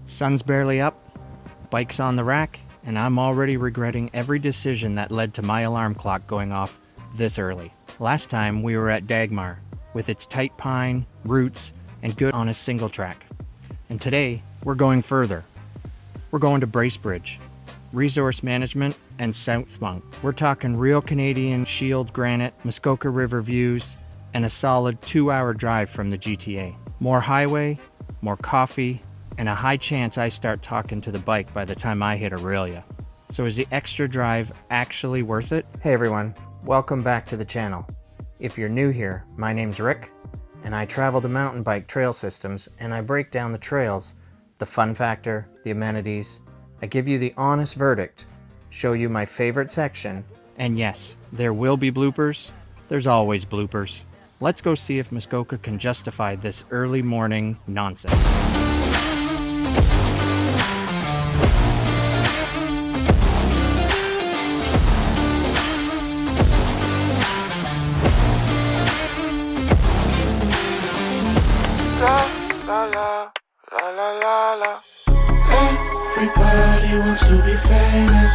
Sun's barely up, bike's on the rack, and I'm already regretting every decision that led to my alarm clock going off this early. Last time we were at Dagmar, with its tight pine, roots, and good on a single track. And today, we're going further. We're going to Bracebridge Resource Management and South Monck. We're talking real Canadian shield granite, Muskoka River views, and a solid 2-hour drive from the GTA. More highway, more coffee, and a high chance I start talking to the bike by the time I hit Aurelia. So is the extra drive actually worth it? Hey everyone, welcome back to the channel. If you're new here, my name's Rick, and I travel the mountain bike trail systems, and I break down the trails, the fun factor, the amenities. I give you the honest verdict, show you my favorite section, and yes, there will be bloopers. There's always bloopers. Let's go see if Muskoka can justify this early morning nonsense. Everybody wants to be famous,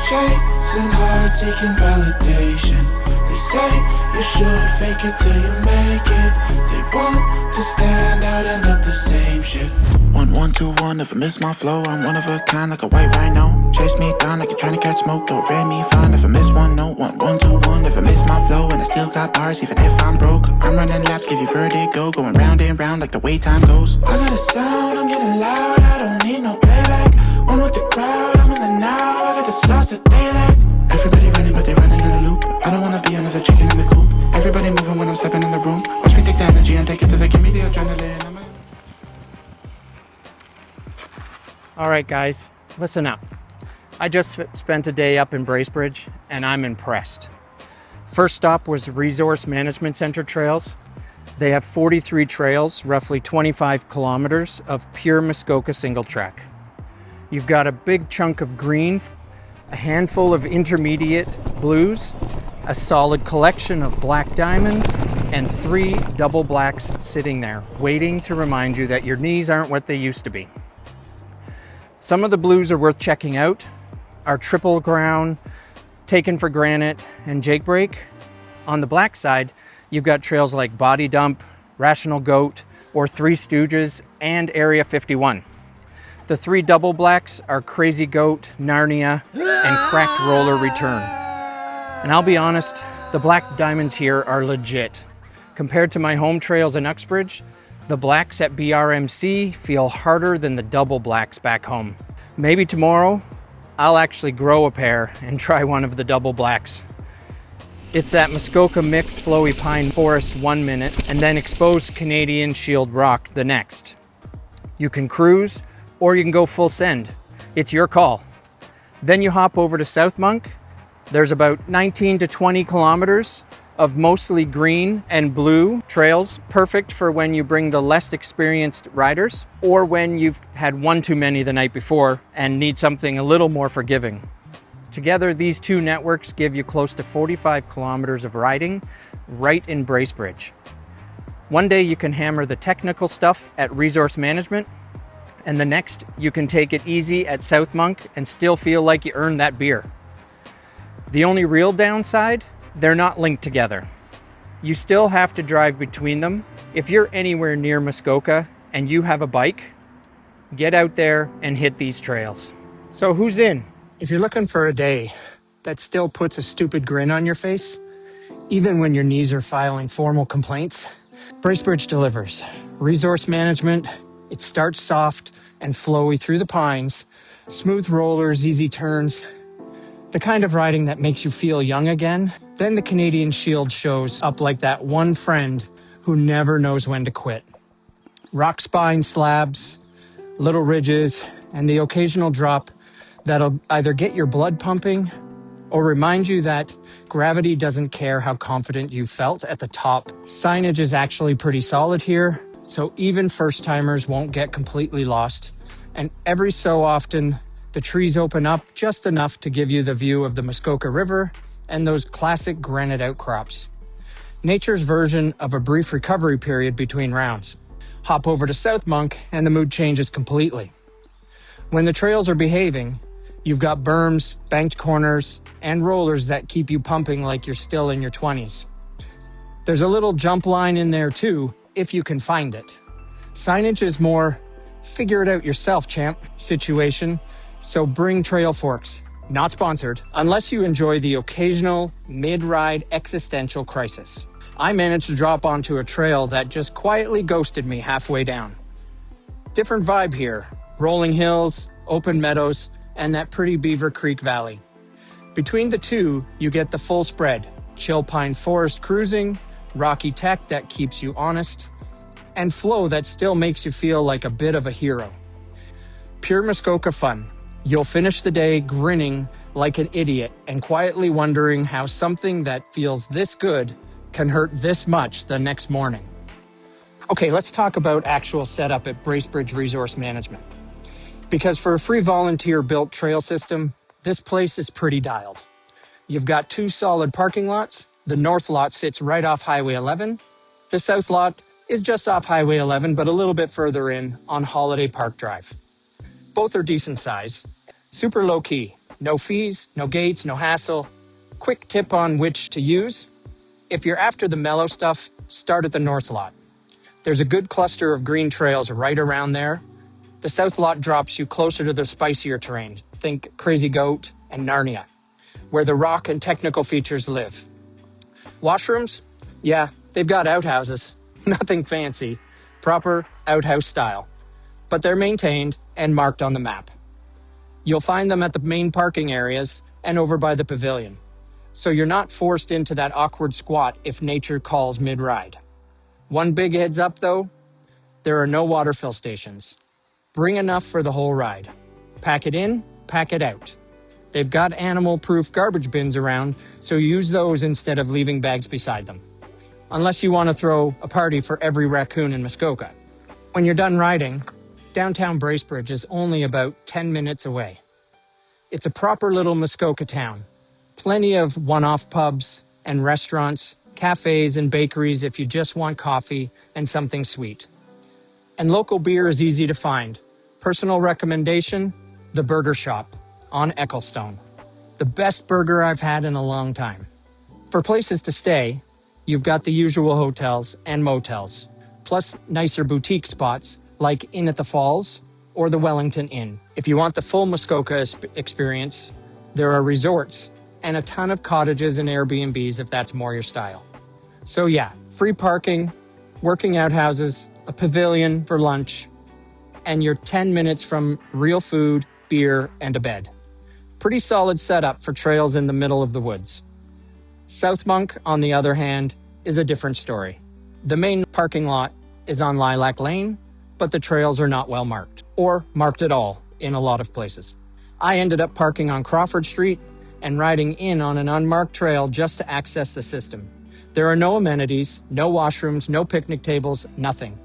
chasing hard, seeking validation. They say you should fake it till you make it. They want to stand out, end up the same shit. 1, 1, 2, 1, if I miss my flow, I'm one of a kind like a white rhino. Chase me down like you're trying to catch smoke, don't rate me fine if I miss one note. 1, 1, 2, 1, if I miss my flow, and I still got bars even if I'm broke. I'm running laps, give you vertigo, going round and round like the way time goes. I got a sound, I'm getting loud, I don't need no playback. One with the crowd, I'm in the now, I got the sauce that they lack. Everybody running, but they running in a loop. I don't wanna be another chicken in the coop. Everybody moving when I'm stepping in the room. Watch me take the energy and take it to the, give me the adrenaline. Alright guys, listen up. I just spent a day up in Bracebridge, and I'm impressed. First stop was Resource Management Centre trails. They have 43 trails, roughly 25 kilometers of pure Muskoka single track. You've got a big chunk of green, a handful of intermediate blues, a solid collection of black diamonds, and 3 double blacks sitting there, waiting to remind you that your knees aren't what they used to be. Some of the blues are worth checking out. Our triple ground, taken for granite, and Jake Break. On the black side, you've got trails like Body Dump, Rational Goat, or 3 Stooges, and Area 51. The 3 double blacks are Crazy Goat, Narnia, and Cracked Roller Return. And I'll be honest, the black diamonds here are legit. Compared to my home trails in Uxbridge, the blacks at BRMC feel harder than the double blacks back home. Maybe tomorrow, I'll actually grow a pair and try one of the double blacks. It's that Muskoka mixed flowy pine forest 1 minute, and then exposed Canadian shield rock the next. You can cruise, or you can go full send. It's your call. Then you hop over to South Monck. There's about 19 to 20 kilometers of mostly green and blue trails, perfect for when you bring the less experienced riders, or when you've had one too many the night before and need something a little more forgiving. Together, these 2 networks give you close to 45 kilometers of riding right in Bracebridge. One day you can hammer the technical stuff at Resource Management, and the next you can take it easy at South Monck and still feel like you earned that beer. The only real downside, they're not linked together. You still have to drive between them. If you're anywhere near Muskoka and you have a bike, get out there and hit these trails. So who's in? If you're looking for a day that still puts a stupid grin on your face, even when your knees are filing formal complaints, Bracebridge delivers. Resource Management, it starts soft and flowy through the pines, smooth rollers, easy turns, the kind of riding that makes you feel young again. Then the Canadian shield shows up like that one friend who never knows when to quit. Rock spine slabs, little ridges, and the occasional drop that'll either get your blood pumping or remind you that gravity doesn't care how confident you felt at the top. Signage is actually pretty solid here, so even first-timers won't get completely lost. And every so often, the trees open up just enough to give you the view of the Muskoka River and those classic granite outcrops. Nature's version of a brief recovery period between rounds. Hop over to South Monck and the mood changes completely. When the trails are behaving, you've got berms, banked corners, and rollers that keep you pumping like you're still in your 20s. There's a little jump line in there too, if you can find it. Signage is more figure it out yourself, champ situation, so bring trail forks. Not sponsored, unless you enjoy the occasional mid-ride existential crisis. I managed to drop onto a trail that just quietly ghosted me halfway down. Different vibe here, rolling hills, open meadows, and that pretty Beaver Creek Valley. Between the two, you get the full spread, chill pine forest cruising, rocky tech that keeps you honest, and flow that still makes you feel like a bit of a hero. Pure Muskoka fun. You'll finish the day grinning like an idiot and quietly wondering how something that feels this good can hurt this much the next morning. Okay, let's talk about actual setup at Bracebridge Resource Management. Because for a free volunteer-built trail system, this place is pretty dialed. You've got 2 solid parking lots. The north lot sits right off Highway 11. The south lot is just off Highway 11, but a little bit further in on Holiday Park Drive. Both are decent size. Super low key. No fees, no gates, no hassle. Quick tip on which to use. If you're after the mellow stuff, start at the north lot. There's a good cluster of green trails right around there. The south lot drops you closer to the spicier terrain. Think Crazy Goat and Narnia, where the rock and technical features live. Washrooms? Yeah, they've got outhouses. Nothing fancy. Proper outhouse style. But they're maintained and marked on the map. You'll find them at the main parking areas and over by the pavilion. So you're not forced into that awkward squat if nature calls mid-ride. One big heads up though, there are no water fill stations. Bring enough for the whole ride. Pack it in, pack it out. They've got animal-proof garbage bins around, so use those instead of leaving bags beside them. Unless you want to throw a party for every raccoon in Muskoka. When you're done riding, downtown Bracebridge is only about 10 minutes away. It's a proper little Muskoka town. Plenty of one-off pubs and restaurants, cafes and bakeries if you just want coffee and something sweet. And local beer is easy to find. Personal recommendation, the Burger Shop on Ecclestone. The best burger I've had in a long time. For places to stay, you've got the usual hotels and motels, plus nicer boutique spots like Inn at the Falls or the Wellington Inn. If you want the full Muskoka experience, there are resorts and a ton of cottages and Airbnbs if that's more your style. So yeah, free parking, working outhouses, a pavilion for lunch, and you're 10 minutes from real food, beer, and a bed. Pretty solid setup for trails in the middle of the woods. South Monck, on the other hand, is a different story. The main parking lot is on Lilac Lane, but the trails are not well marked, or marked at all in a lot of places. I ended up parking on Crawford Street and riding in on an unmarked trail just to access the system. There are no amenities, no washrooms, no picnic tables, nothing.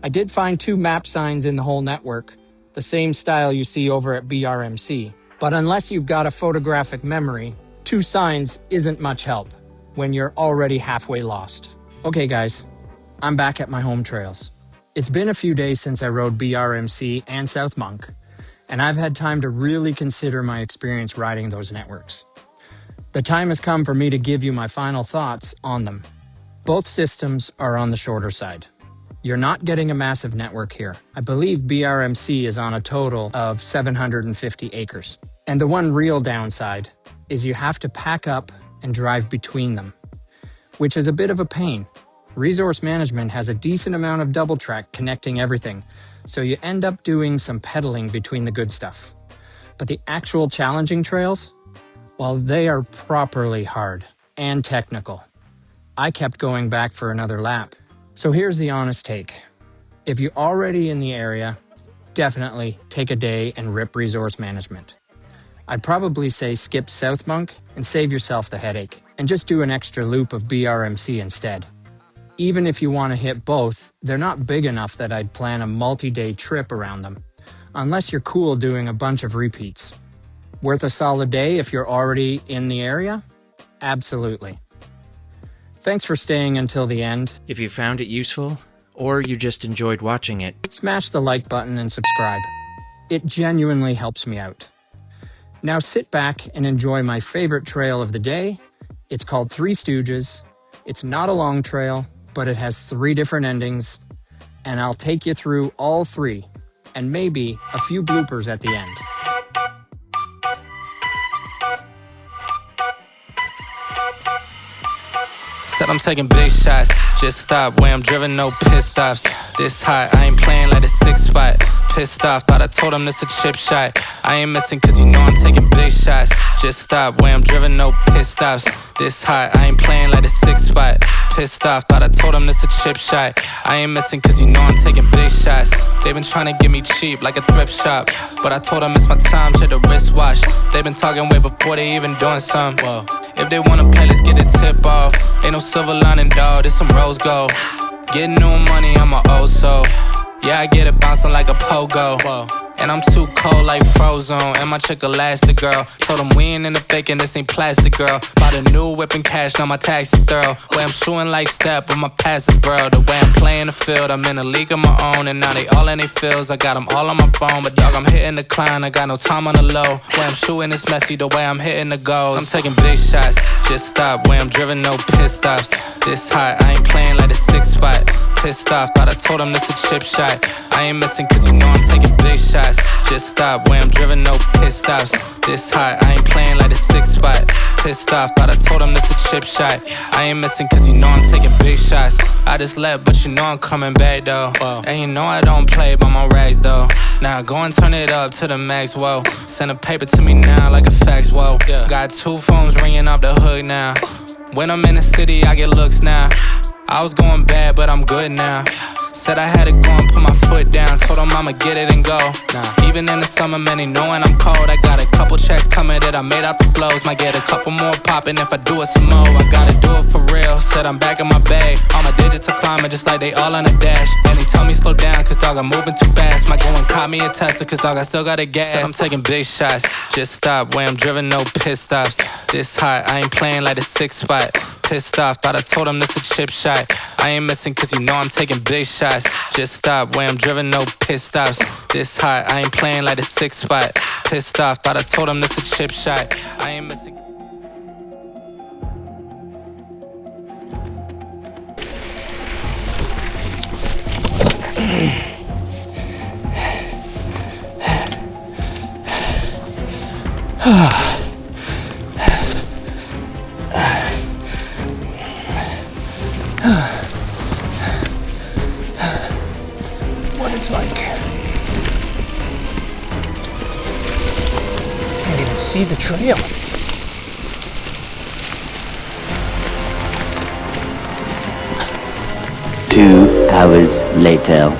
I did find 2 map signs in the whole network, the same style you see over at BRMC, but unless you've got a photographic memory, 2 signs isn't much help when you're already halfway lost. Okay guys, I'm back at my home trails. It's been a few days since I rode BRMC and South Monck, and I've had time to really consider my experience riding those networks. The time has come for me to give you my final thoughts on them. Both systems are on the shorter side. You're not getting a massive network here. I believe BRMC is on a total of 750 acres. And the one real downside is you have to pack up and drive between them, which is a bit of a pain. Resource Management has a decent amount of double track connecting everything, so you end up doing some pedaling between the good stuff. But the actual challenging trails, well, they are properly hard and technical. I kept going back for another lap. So here's the honest take. If you're already in the area, definitely take a day and rip Resource Management. I'd probably say skip South Monck and save yourself the headache, and just do an extra loop of BRMC instead. Even if you want to hit both, they're not big enough that I'd plan a multi-day trip around them, unless you're cool doing a bunch of repeats. Worth a solid day if you're already in the area? Absolutely. Thanks for staying until the end. If you found it useful, or you just enjoyed watching it, Smash the like button and subscribe. It genuinely helps me out. Now sit back and enjoy my favorite trail of the day. It's called Three Stooges. It's not a long trail, but it has 3 different endings, and I'll take you through all 3, and maybe a few bloopers at the end. Said I'm taking big shots, just stop where I'm driven, no pit stops. This hot, I ain't playing like a 6 spot. Pissed off, thought I told him this a chip shot. I ain't missing cause you know I'm taking big shots. Just stop where I'm driven, no pit stops. This hot, I ain't playing like a 6 spot. Pissed off, thought I told him this a chip shot. I ain't missing cause you know I'm taking big shots. They been trying to get me cheap like a thrift shop, but I told them it's my time, check the wristwatch. They been talking way before they even doing something. Whoa. If they wanna play, let's get a tip off. Ain't no silver lining, dawg, this some rose gold. Getting new money, I'm a old soul. Yeah, I get it bouncing like a pogo. Whoa. And I'm too cold like Frozone. And my chick elastic, girl. Told them we ain't in the faking, this ain't plastic, girl. Bought a new whip and cash, now my taxi thorough. Way I'm shooting like step, but my pass is bro. The way I'm playing the field, I'm in a league of my own. And now they all in they fields, I got them all on my phone. But dog, I'm hitting the climb, I got no time on the low. Way I'm shooting is messy, the way I'm hitting the goals. I'm taking big shots, just stop. Way I'm driven, no pit stops. This hot, I ain't playing like a 6 spot. Pissed off, thought I told him this a chip shot. I ain't missing cause you know I'm taking big shots. Just stop where I'm driven, no pit stops. This hot, I ain't playing like a 6 spot. Pissed off, thought I told him this a chip shot. I ain't missing cause you know I'm taking big shots. I just left, but you know I'm coming back though. Whoa. And you know I don't play by my rags though. Now go and turn it up to the max, whoa. Send a paper to me now like a fax, whoa. Yeah. Got 2 phones ringing off the hook now. When I'm in the city, I get looks now. I was going bad, but I'm good now. Said I had to go and put my foot down. Told them I'ma get it and go. Nah. Even in the summer, man, they knowing I'm cold. I got a couple checks coming that I made out the flows. Might get a couple more popping if I do it some more. I gotta do it for real. Said I'm back in my bag. All my digits are climbing just like they all on a dash. And they tell me slow down cause dog I'm moving too fast. Might go and cop me a Tesla cause dog I still got a gas. Said I'm taking big shots, just stop. Where I'm driven, no pit stops. This hot, I ain't playing like a 6 spot. Pissed off, thought I told him this a chip shot. I ain't missing cause you know I'm taking big shots. Just stop where I'm driven, no pit stops. This hot, I ain't playing like a 6 spot. Pissed off, thought I told him this a chip shot. I ain't missing. What it's like. Can't even see the trail. 2 hours later.